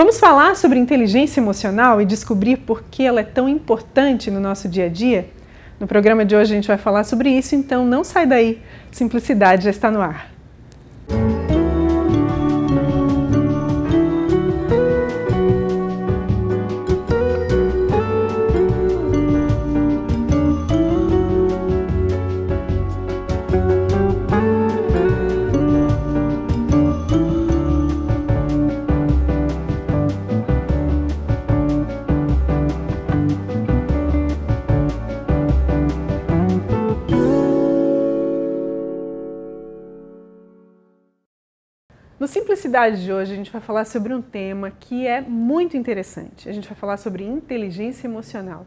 Vamos falar sobre inteligência emocional e descobrir por que ela é tão importante no nosso dia a dia? No programa de hoje a gente vai falar sobre isso, então não sai daí. Simplicidade já está no ar. No Simplicidade de hoje a gente vai falar sobre um tema que é muito interessante. A gente vai falar sobre inteligência emocional.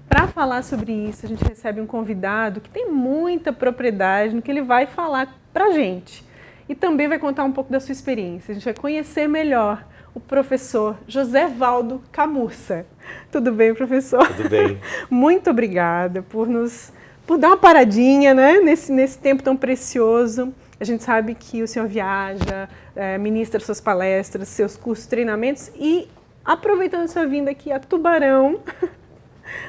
Para falar sobre isso, a gente recebe um convidado que tem muita propriedade no que ele vai falar para a gente. E também vai contar um pouco da sua experiência. A gente vai conhecer melhor o professor José Valdo Camurça. Tudo bem, professor? Tudo bem. Muito obrigada por dar uma paradinha, né, nesse tempo tão precioso. A gente sabe que o senhor viaja, ministra suas palestras, seus cursos, treinamentos e, aproveitando a sua vinda aqui a Tubarão,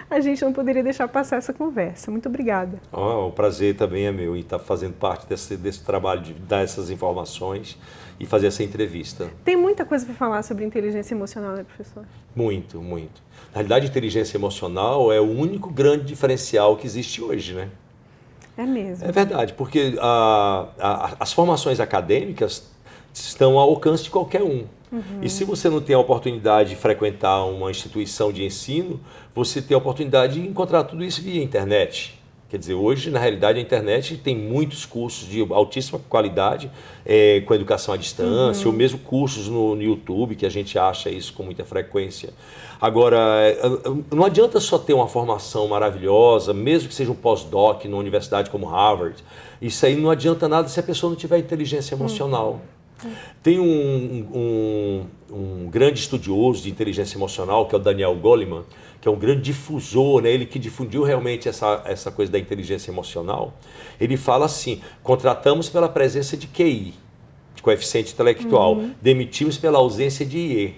a gente não poderia deixar passar essa conversa. Muito obrigada. O prazer também é meu em estar fazendo parte desse trabalho de dar essas informações e fazer essa entrevista. Tem muita coisa para falar sobre inteligência emocional, né, professor? Muito, muito. Na realidade, a inteligência emocional é o único grande diferencial que existe hoje, né? É mesmo. É verdade, porque as formações acadêmicas estão ao alcance de qualquer um. E se você não tem a oportunidade de frequentar uma instituição de ensino, você tem a oportunidade de encontrar tudo isso via internet. Quer dizer, hoje, na realidade, a internet tem muitos cursos de altíssima qualidade, com educação à distância, ou mesmo cursos no YouTube, que a gente acha isso com muita frequência. Agora, não adianta só ter uma formação maravilhosa, mesmo que seja um pós-doc numa universidade como Harvard. Isso aí não adianta nada se a pessoa não tiver inteligência emocional. Tem um grande estudioso de inteligência emocional, que é o Daniel Goleman, que é um grande difusor, né? Ele que difundiu realmente essa coisa da inteligência emocional. Ele fala assim: contratamos pela presença de QI, de coeficiente intelectual, demitimos pela ausência de IE,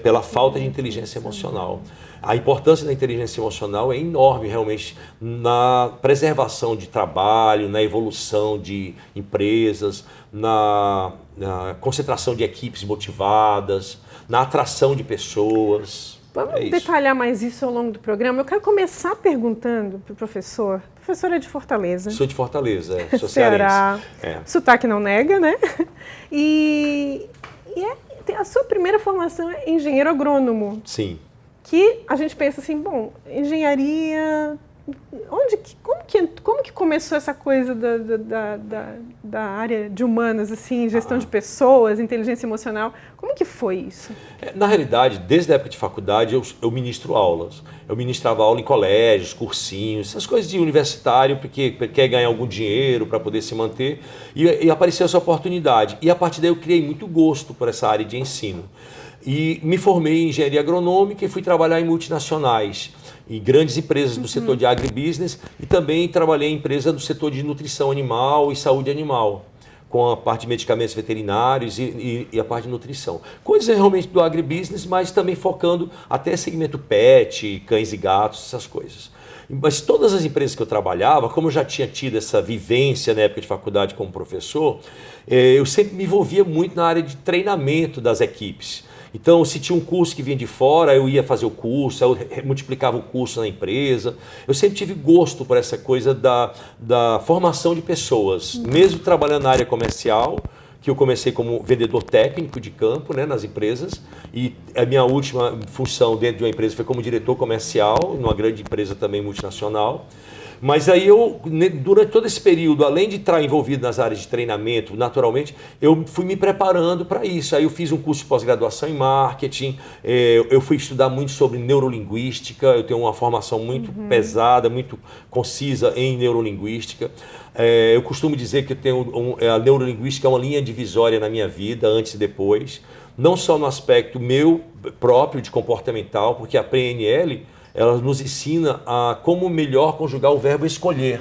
pela falta de inteligência emocional. A importância da inteligência emocional é enorme, realmente, na preservação de trabalho, na evolução de empresas, na concentração de equipes motivadas, na atração de pessoas. Vamos detalhar mais isso ao longo do programa. Eu quero começar perguntando para o professor. O professor é de Fortaleza. Sou de Fortaleza, sou Ceará. cearense. Sotaque não nega, né? E a sua primeira formação é engenheiro agrônomo. Sim. Que a gente pensa assim, bom, engenharia... Como que começou essa coisa da área de humanas, assim, gestão de pessoas, inteligência emocional? Como que foi isso? Na realidade, desde a época de faculdade, eu ministro aulas. Eu ministrava aula em colégios, cursinhos, essas coisas de universitário, porque quer ganhar algum dinheiro para poder se manter. E apareceu essa oportunidade. E a partir daí eu criei muito gosto por essa área de ensino. E me formei em engenharia agronômica e fui trabalhar em multinacionais, em grandes empresas do setor de agribusiness, e também trabalhei em empresa do setor de nutrição animal e saúde animal, com a parte de medicamentos veterinários e a parte de nutrição. Coisas realmente do agribusiness, mas também focando até segmento pet, cães e gatos, essas coisas. Mas todas as empresas que eu trabalhava, como eu já tinha tido essa vivência na época de faculdade como professor, eu sempre me envolvia muito na área de treinamento das equipes. Então, se tinha um curso que vinha de fora, eu ia fazer o curso, eu multiplicava o curso na empresa. Eu sempre tive gosto por essa coisa da formação de pessoas, mesmo trabalhando na área comercial, que eu comecei como vendedor técnico de campo, né, nas empresas, e a minha última função dentro de uma empresa foi como diretor comercial, numa grande empresa também multinacional. Mas aí durante todo esse período, além de estar envolvido nas áreas de treinamento, naturalmente, eu fui me preparando para isso. Aí eu fiz um curso de pós-graduação em marketing, eu fui estudar muito sobre neurolinguística, eu tenho uma formação muito pesada, muito concisa em neurolinguística. Eu costumo dizer que eu tenho a neurolinguística é uma linha divisória na minha vida, antes e depois, não só no aspecto meu próprio de comportamental, porque a PNL ela nos ensina a como melhor conjugar o verbo escolher.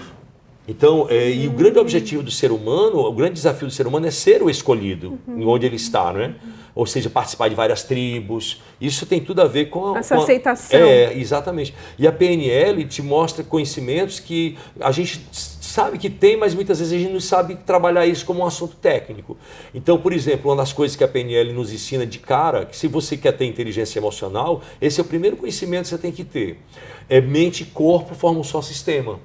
Então, e o grande objetivo do ser humano, o grande desafio do ser humano é ser o escolhido, em onde ele está, não é? Ou seja, participar de várias tribos. Isso tem tudo a ver com essa aceitação. Exatamente. E a PNL te mostra conhecimentos que a gente sabe que tem, mas muitas vezes a gente não sabe trabalhar isso como um assunto técnico. Então, por exemplo, uma das coisas que a PNL nos ensina de cara, que se você quer ter inteligência emocional, esse é o primeiro conhecimento que você tem que ter. Mente e corpo formam um só sistema.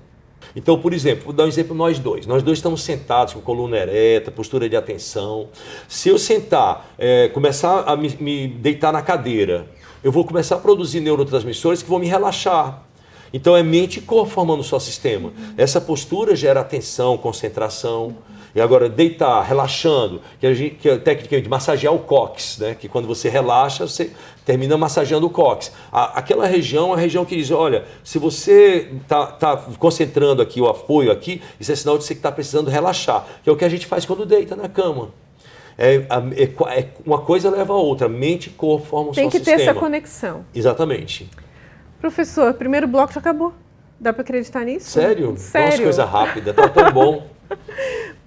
Então, por exemplo, vou dar um exemplo nós dois. Nós dois estamos sentados com coluna ereta, postura de atenção. Se eu sentar, começar a me deitar na cadeira, eu vou começar a produzir neurotransmissores que vão me relaxar. Então, é mente e corpo formando o só sistema. Essa postura gera atenção, concentração. E agora, deitar, relaxando, que é a técnica de massagear o cóccix, né? Que quando você relaxa, você termina massageando o cóccix. Aquela região é a região que diz, olha, se você está concentrando aqui o apoio aqui, isso é sinal de você que está precisando relaxar, que é o que a gente faz quando deita na cama. Uma coisa leva a outra, mente e corpo formam um só sistema. Tem que ter essa conexão. Exatamente. Professor, o primeiro bloco já acabou. Dá para acreditar nisso? Sério? Sério. Nossa, coisa rápida, tá tão bom.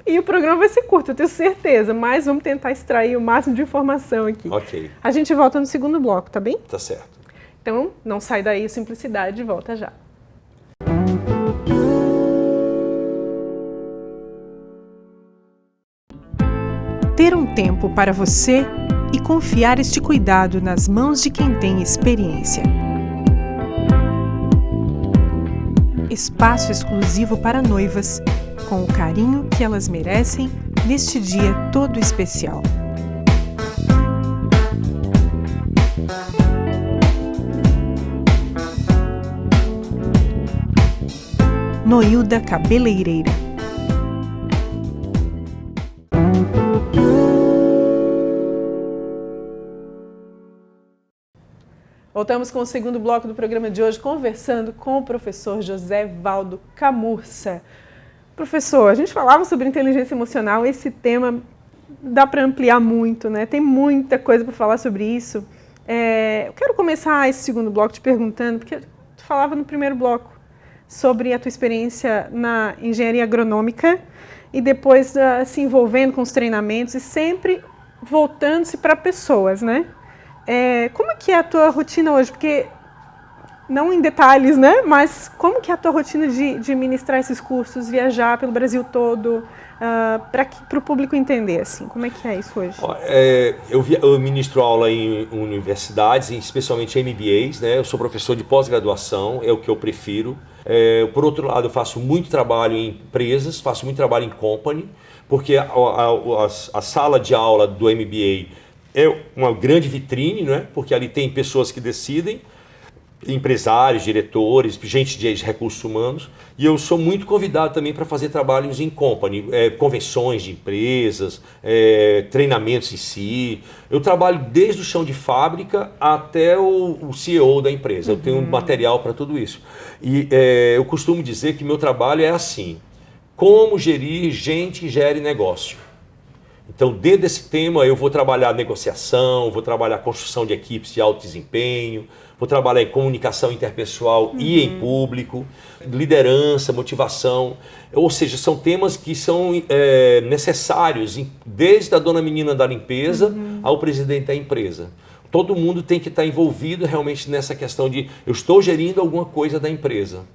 E o programa vai ser curto, eu tenho certeza, mas vamos tentar extrair o máximo de informação aqui. Ok. A gente volta no segundo bloco, tá bem? Tá certo. Então, não sai daí, Simplicidade, volta já. Ter um tempo para você e confiar este cuidado nas mãos de quem tem experiência. Espaço exclusivo para noivas, com o carinho que elas merecem neste dia todo especial. Noilda Cabeleireira. Voltamos com o segundo bloco do programa de hoje, conversando com o professor José Valdo Camurça. Professor, a gente falava sobre inteligência emocional, esse tema dá para ampliar muito, né? Tem muita coisa para falar sobre isso. Eu quero começar esse segundo bloco te perguntando, porque tu falava no primeiro bloco sobre a tua experiência na engenharia agronômica e depois se envolvendo com os treinamentos e sempre voltando-se para pessoas, né? Como é que é a tua rotina hoje? Porque, não em detalhes, né? Mas como que é a tua rotina de ministrar esses cursos, viajar pelo Brasil todo, para o público entender, assim, como é que é isso hoje? Eu ministro aula em universidades, especialmente MBAs, né? Eu sou professor de pós-graduação, é o que eu prefiro. Por outro lado, eu faço muito trabalho em empresas, faço muito trabalho em company, porque a sala de aula do MBA é uma grande vitrine, não é? Porque ali tem pessoas que decidem, empresários, diretores, gente de recursos humanos, e eu sou muito convidado também para fazer trabalhos em company, convenções de empresas, treinamentos em si. Eu trabalho desde o chão de fábrica até o CEO da empresa. Eu tenho material para tudo isso. E eu costumo dizer que meu trabalho é assim: como gerir gente que gere negócio. Então, dentro desse tema, eu vou trabalhar negociação, vou trabalhar construção de equipes de alto desempenho, vou trabalhar em comunicação interpessoal e em público, liderança, motivação. Ou seja, são temas que são necessários, desde a dona menina da limpeza ao presidente da empresa. Todo mundo tem que estar envolvido realmente nessa questão de eu estou gerindo alguma coisa da empresa.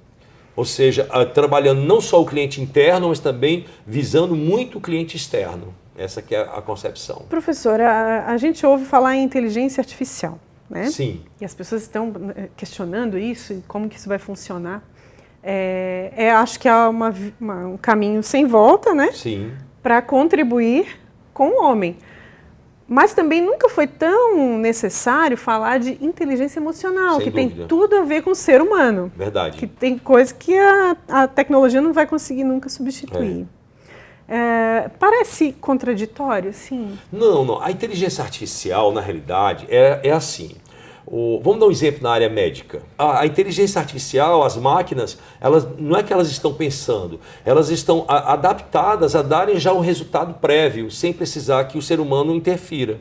Ou seja, trabalhando não só o cliente interno, mas também visando muito o cliente externo. Essa que é a concepção. Professor, a gente ouve falar em inteligência artificial, né? Sim. E as pessoas estão questionando isso e como que isso vai funcionar. Acho que há um caminho sem volta, né? Sim. Para contribuir com o homem. Mas também nunca foi tão necessário falar de inteligência emocional, Sem que dúvida. tem tudo a ver com o ser humano. Verdade. Que tem coisa que a tecnologia não vai conseguir nunca substituir. Parece contraditório, sim? Não. A inteligência artificial, na realidade, é assim. Vamos dar um exemplo na área médica. A inteligência artificial, as máquinas, não é que elas estão pensando, elas estão adaptadas a darem já um resultado prévio, sem precisar que o ser humano interfira.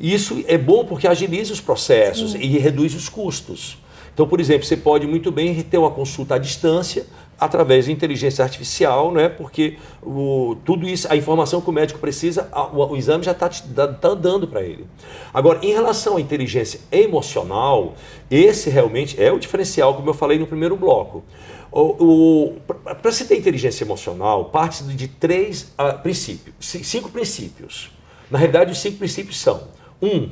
E isso é bom porque agiliza os processos e reduz os custos. Então, por exemplo, você pode muito bem ter uma consulta à distância através de inteligência artificial, né? Porque tudo isso, a informação que o médico precisa, o exame já está dando para ele. Agora, em relação à inteligência emocional, esse realmente é o diferencial, como eu falei no primeiro bloco. Para se ter inteligência emocional, parte de 5 princípios. Na realidade, os 5 princípios são: 1.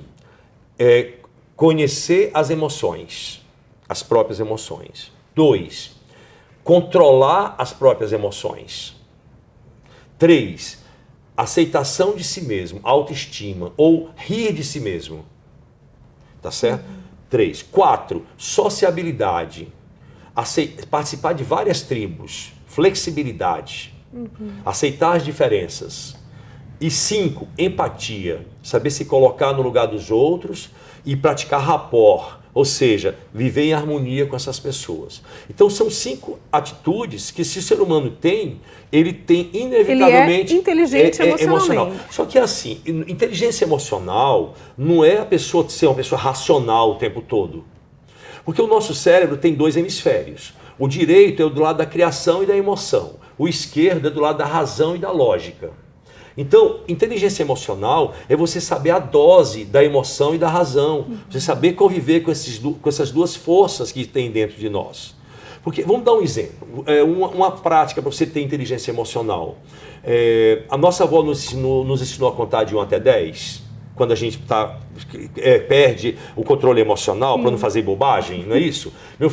Conhecer as emoções, as próprias emoções. 2. Controlar as próprias emoções. 3. Aceitação de si mesmo, autoestima, ou rir de si mesmo. Tá certo? 3. 4. Sociabilidade. Participar de várias tribos. Flexibilidade. Aceitar as diferenças. E 5. Empatia. Saber se colocar no lugar dos outros e praticar rapport. Ou seja, viver em harmonia com essas pessoas. Então são 5 atitudes que, se o ser humano tem, ele tem inevitavelmente... Ele é inteligente emocional. Só que assim, inteligência emocional não é a pessoa ser uma pessoa racional o tempo todo. Porque o nosso cérebro tem 2 hemisférios. O direito é do lado da criação e da emoção. O esquerdo é do lado da razão e da lógica. Então, inteligência emocional é você saber a dose da emoção e da razão. Você saber conviver com essas 2 forças que tem dentro de nós. Porque, vamos dar um exemplo, uma prática para você ter inteligência emocional. A nossa avó nos ensinou a contar de 1 até 10, quando a gente perde o controle emocional para não fazer bobagem, não é isso?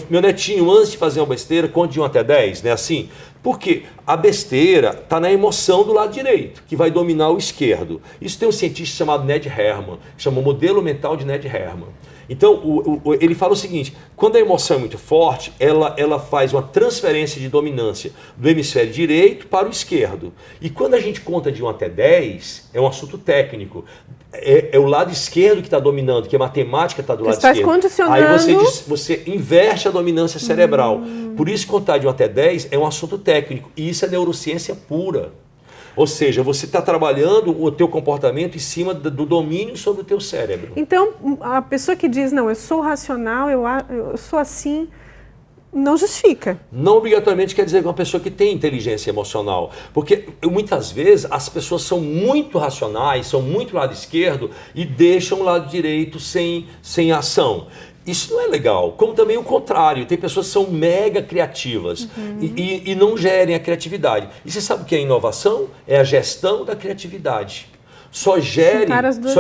Meu netinho, antes de fazer uma besteira, conte de 1 até 10, não é assim? Porque a besteira está na emoção do lado direito, que vai dominar o esquerdo. Isso tem um cientista chamado Ned Herman, que chama o modelo mental de Ned Herman. Então, ele fala o seguinte: quando a emoção é muito forte, ela faz uma transferência de dominância do hemisfério direito para o esquerdo. E quando a gente conta de 1 até 10, é um assunto técnico. É o lado esquerdo que está dominando, que a matemática está do lado esquerdo. Condicionando... Aí você inverte a dominância cerebral. Por isso, contar de 1 até 10 é um assunto técnico. E isso é neurociência pura. Ou seja, você está trabalhando o teu comportamento em cima do domínio sobre o teu cérebro. Então, a pessoa que diz, não, eu sou racional, eu sou assim, não justifica. Não obrigatoriamente quer dizer que é uma pessoa que tem inteligência emocional. Porque muitas vezes as pessoas são muito racionais, são muito lado esquerdo e deixam o lado direito sem ação. Isso não é legal, como também o contrário. Tem pessoas que são mega criativas e não gerem a criatividade. E você sabe o que é inovação? É a gestão da criatividade. Só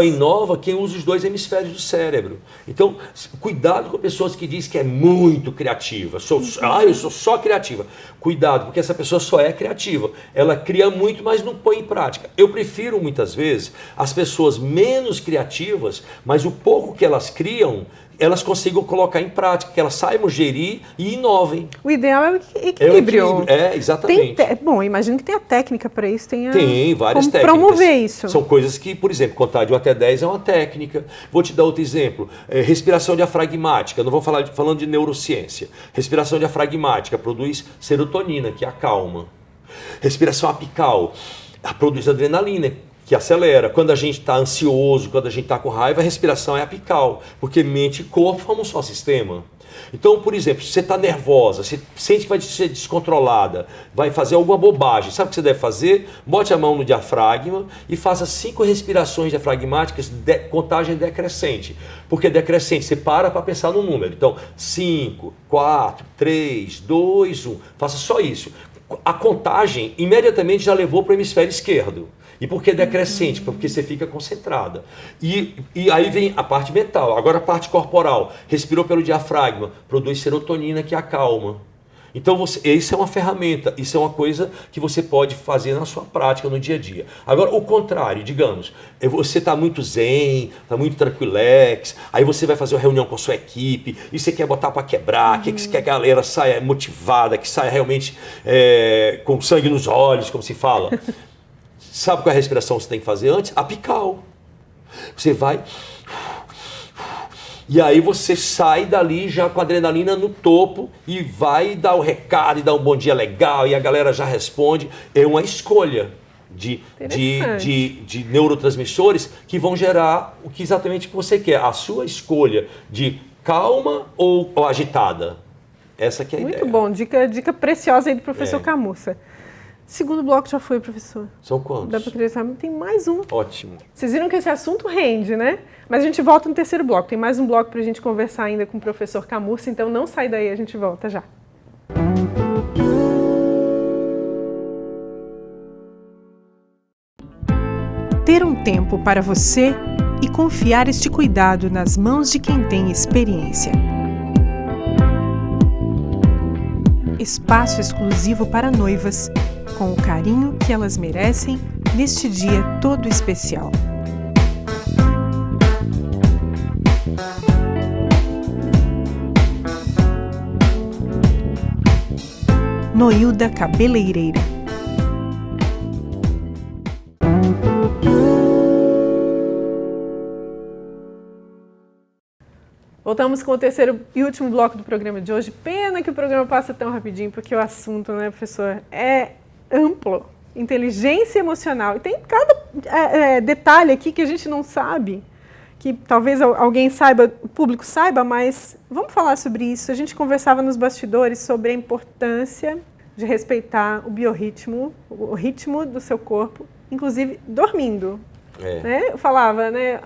inova quem usa os 2 hemisférios do cérebro. Então, cuidado com pessoas que dizem que é muito criativa. Eu sou só criativa. Cuidado, porque essa pessoa só é criativa. Ela cria muito, mas não põe em prática. Eu prefiro, muitas vezes, as pessoas menos criativas, mas o pouco que elas criam, elas consigam colocar em prática, que elas saibam gerir e inovem. O ideal é o equilíbrio. Exatamente. Bom, imagino que tenha técnica para isso. Tem várias técnicas. Promover isso. São coisas que, por exemplo, contar de 1 até 10 é uma técnica. Vou te dar outro exemplo. Respiração diafragmática. Não vou falando de neurociência. Respiração diafragmática produz serotonina, que acalma. Respiração apical produz adrenalina, que acelera. Quando a gente está ansioso, quando a gente está com raiva, a respiração é apical, porque mente e corpo formam um só sistema. Então, por exemplo, se você está nervosa, você sente que vai ser descontrolada, vai fazer alguma bobagem, sabe o que você deve fazer? Bote a mão no diafragma e faça 5 respirações diafragmáticas, contagem decrescente. Porque decrescente, você para pensar no número. Então, 5, 4, 3, 2, 1. Faça só isso. A contagem imediatamente já levou para o hemisfério esquerdo. E por que decrescente? Porque você fica concentrada. E aí vem a parte mental. Agora a parte corporal. Respirou pelo diafragma, produz serotonina que acalma. Então isso é uma ferramenta, isso é uma coisa que você pode fazer na sua prática no dia a dia. Agora o contrário, digamos, você está muito zen, está muito tranquilex, aí você vai fazer uma reunião com a sua equipe e você quer botar para quebrar, que você quer que a galera saia motivada, que saia realmente com sangue nos olhos, como se fala. Sabe qual é a respiração que você tem que fazer antes? Apical. Você vai... E aí você sai dali já com a adrenalina no topo e vai dar o recado e dar um bom dia legal e a galera já responde. É uma escolha de neurotransmissores que vão gerar o que exatamente você quer. A sua escolha de calma ou agitada? Essa que é a ideia. Muito bom, dica preciosa aí do professor Camussa. Segundo bloco já foi, professor. São quantos? Dá para acreditar, tem mais um. Ótimo. Vocês viram que esse assunto rende, né? Mas a gente volta no terceiro bloco. Tem mais um bloco para a gente conversar ainda com o professor Camussa, então não sai daí, a gente volta já. Ter um tempo para você e confiar este cuidado nas mãos de quem tem experiência. Espaço exclusivo para noivas, com o carinho que elas merecem neste dia todo especial. Noilda Cabeleireira. Voltamos com o terceiro e último bloco do programa de hoje. Pena que o programa passa tão rapidinho, porque o assunto, né, professor, é amplo. Inteligência emocional. E tem cada detalhe aqui que a gente não sabe, que talvez alguém saiba, o público saiba, mas vamos falar sobre isso. A gente conversava nos bastidores sobre a importância de respeitar o biorritmo, o ritmo do seu corpo, inclusive dormindo. Né? Eu falava, né?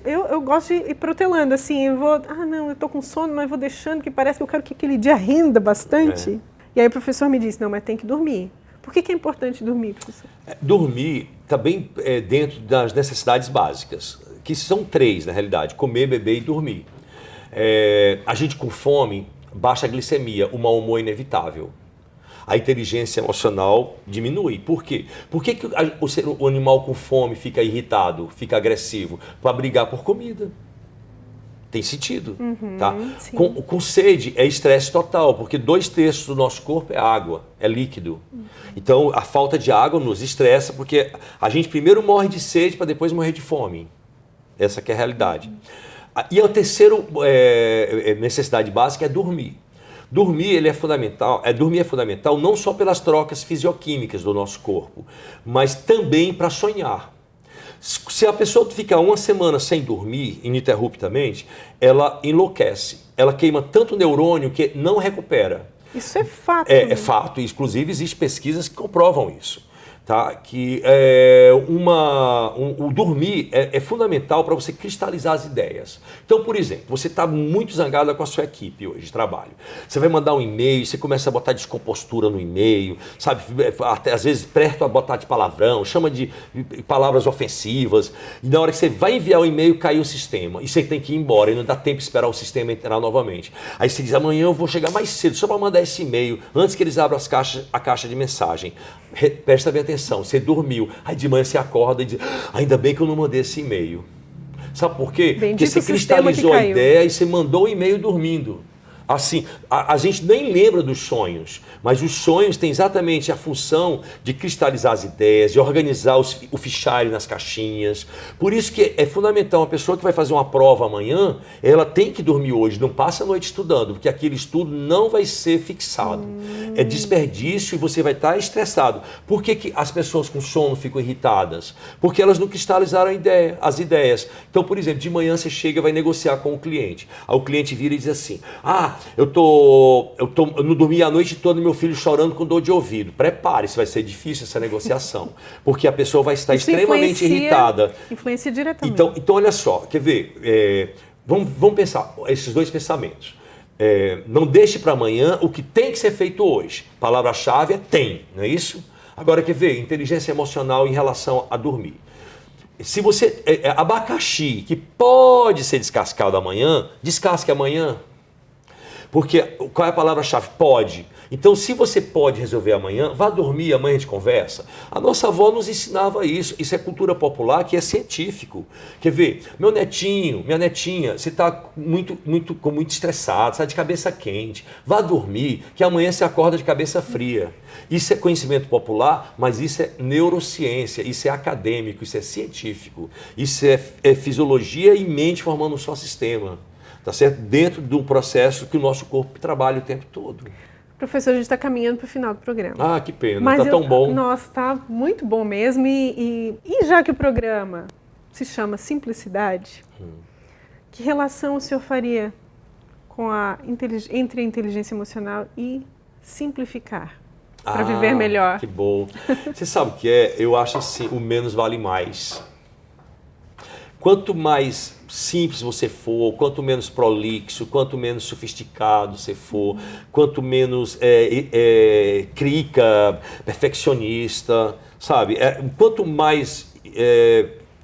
Eu gosto de ir protelando, assim, eu tô com sono, mas vou deixando, que parece que eu quero que aquele dia renda bastante. E aí o professor me disse, não, mas tem que dormir. Por que é importante dormir, professor? Dormir também dentro das necessidades básicas, que são 3, na realidade, comer, beber e dormir. A gente com fome, baixa a glicemia, o mau humor é inevitável. A inteligência emocional diminui. Por quê? Por que o animal com fome fica irritado, fica agressivo? Para brigar por comida. Tem sentido. Tá? Com sede é estresse total, porque 2/3 do nosso corpo é água, é líquido. Então a falta de água nos estressa, porque a gente primeiro morre de sede para depois morrer de fome. Essa que é a realidade. E a terceira necessidade básica é dormir. Dormir é fundamental não só pelas trocas fisioquímicas do nosso corpo, mas também para sonhar. Se a pessoa ficar uma semana sem dormir ininterruptamente, ela enlouquece. Ela queima tanto neurônio que não recupera. Isso é fato. É fato. Inclusive, existem pesquisas que comprovam isso. Tá? Que o dormir é fundamental para você cristalizar as ideias. Então, por exemplo, você está muito zangado com a sua equipe hoje de trabalho. Você vai mandar um e-mail, você começa a botar descompostura no e-mail, sabe? Até, às vezes perto a botar de palavrão, chama de palavras ofensivas. E na hora que você vai enviar o e-mail, cai o sistema. E você tem que ir embora e não dá tempo de esperar o sistema entrar novamente. Aí você diz, amanhã eu vou chegar mais cedo só para mandar esse e-mail, antes que eles abram a caixa de mensagem. Presta bem atenção, você dormiu, aí de manhã você acorda e diz, ainda bem que eu não mandei esse e-mail. Sabe por quê? Porque você cristalizou a ideia e você mandou o e-mail dormindo. Assim, a gente nem lembra dos sonhos, mas os sonhos têm exatamente a função de cristalizar as ideias, de organizar o fichário nas caixinhas. Por isso que é fundamental, uma pessoa que vai fazer uma prova amanhã, ela tem que dormir hoje, não passa a noite estudando, porque aquele estudo não vai ser fixado. É desperdício e você vai estar estressado. Por que as pessoas com sono ficam irritadas? Porque elas não cristalizaram as ideias. Então, por exemplo, de manhã você chega e vai negociar com o cliente. Aí o cliente vira e diz assim, eu não dormi a noite toda e meu filho chorando com dor de ouvido. Prepare-se, vai ser difícil essa negociação, porque a pessoa vai estar extremamente irritada. Influencia diretamente. Então, olha só, quer ver? Vamos pensar esses 2 pensamentos. Não deixe para amanhã o que tem que ser feito hoje. Palavra-chave é tem, não é isso? Agora, quer ver? Inteligência emocional em relação a dormir. Se você... abacaxi, que pode ser descascado amanhã, descasque amanhã. Porque qual é a palavra-chave? Pode. Então, se você pode resolver amanhã, vá dormir, amanhã a gente conversa. A nossa avó nos ensinava isso. Isso é cultura popular, que é científico. Quer ver? Meu netinho, minha netinha, você está muito estressado, está de cabeça quente. Vá dormir, que amanhã você acorda de cabeça fria. Isso é conhecimento popular, mas isso é neurociência, isso é acadêmico, isso é científico. Isso é fisiologia e mente formando um só sistema. Tá certo? Dentro de um processo que o nosso corpo trabalha o tempo todo. Professor, a gente está caminhando para o final do programa. Ah, que pena, está tão bom. Nossa, está muito bom mesmo. E já que o programa se chama Simplicidade, Que relação o senhor faria com entre a inteligência emocional e simplificar para viver melhor? Que bom. Você sabe o que é? Eu acho assim, o menos vale mais. Quanto mais simples você for, quanto menos prolixo, quanto menos sofisticado você for, quanto menos crica, perfeccionista, sabe? Quanto mais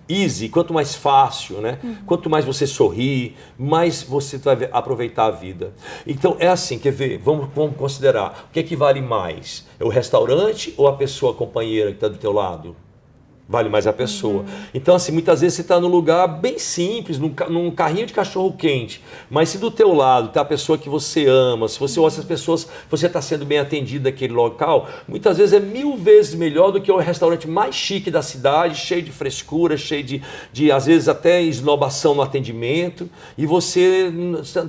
easy, quanto mais fácil, né? Quanto mais você sorrir, mais você vai aproveitar a vida. Então é assim, quer ver? Vamos considerar, o que é que vale mais? É o restaurante ou a pessoa companheira que está do teu lado? Vale mais a pessoa. Então, assim, muitas vezes você está num lugar bem simples, num carrinho de cachorro quente, mas se do teu lado está a pessoa que você ama, se você olha essas pessoas, você está sendo bem atendido naquele local, muitas vezes é 1000 vezes melhor do que o restaurante mais chique da cidade, cheio de frescura, cheio de às vezes até esnobação no atendimento, e você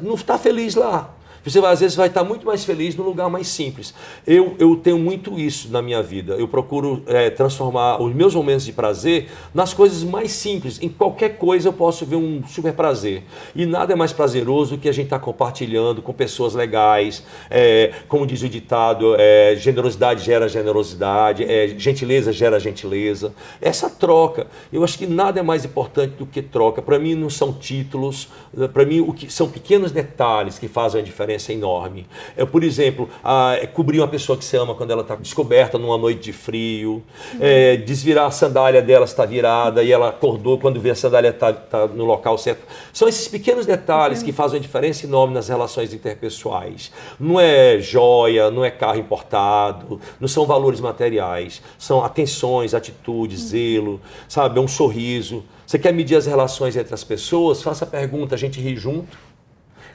não está feliz lá. Você às vezes vai estar muito mais feliz num lugar mais simples. Eu tenho muito isso na minha vida. Eu procuro transformar os meus momentos de prazer nas coisas mais simples. Em qualquer coisa eu posso ver um super prazer. E nada é mais prazeroso do que a gente estar compartilhando com pessoas legais. Como diz o ditado, generosidade gera generosidade, gentileza gera gentileza. Essa troca, eu acho que nada é mais importante do que troca. Para mim não são títulos, para mim são pequenos detalhes que fazem a diferença enorme. Por exemplo, cobrir uma pessoa que você ama quando ela está descoberta numa noite de frio, desvirar a sandália dela se está virada e ela acordou quando vê a sandália está no local certo. São esses pequenos detalhes que fazem uma diferença enorme nas relações interpessoais. Não é joia, não é carro importado, não são valores materiais, são atenções, atitudes, zelo, sabe? É um sorriso. Você quer medir as relações entre as pessoas? Faça a pergunta, a gente ri junto?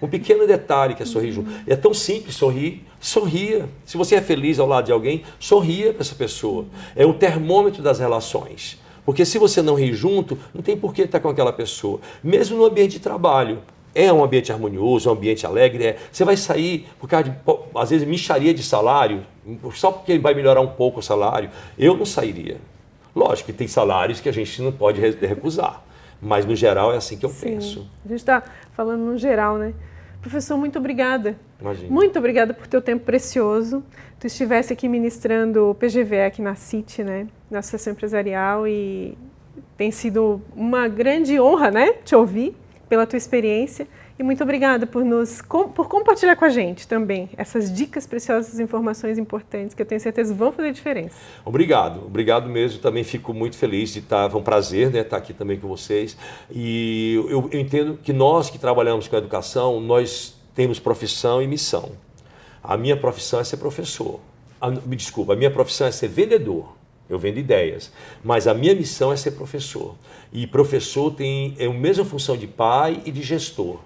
Um pequeno detalhe que é sorrir junto. É tão simples sorrir. Sorria. Se você é feliz ao lado de alguém, sorria para essa pessoa. É o termômetro das relações. Porque se você não rir junto, não tem por que estar com aquela pessoa. Mesmo no ambiente de trabalho. É um ambiente harmonioso, um ambiente alegre. Você vai sair por causa de, às vezes, mixaria de salário, só porque vai melhorar um pouco o salário. Eu não sairia. Lógico que tem salários que a gente não pode recusar. Mas, no geral, é assim que eu penso. A gente está falando no geral, né? Professor, muito obrigada. Imagina. Muito obrigada por teu tempo precioso. Tu estivesse aqui ministrando o PGV aqui na CIT, né? Na Associação Empresarial, e tem sido uma grande honra, né? Te ouvir pela tua experiência. E muito obrigada por compartilhar com a gente também essas dicas preciosas, informações importantes que eu tenho certeza vão fazer diferença. Obrigado mesmo. Também fico muito feliz de estar, foi um prazer, né, estar aqui também com vocês. E eu entendo que nós que trabalhamos com a educação, nós temos profissão e missão. A minha profissão é ser professor. A minha profissão é ser vendedor. Eu vendo ideias, mas a minha missão é ser professor. E professor tem a mesma função de pai e de gestor.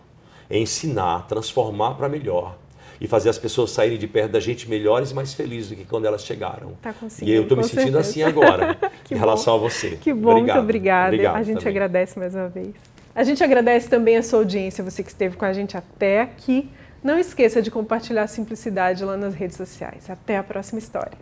É ensinar, transformar para melhor. E fazer as pessoas saírem de perto da gente melhores e mais felizes do que quando elas chegaram. Tá conseguindo, e eu estou me sentindo assim agora, em relação a você. Que bom, muito obrigada. A gente também agradece mais uma vez. A gente agradece também a sua audiência, você que esteve com a gente até aqui. Não esqueça de compartilhar a simplicidade lá nas redes sociais. Até a próxima história.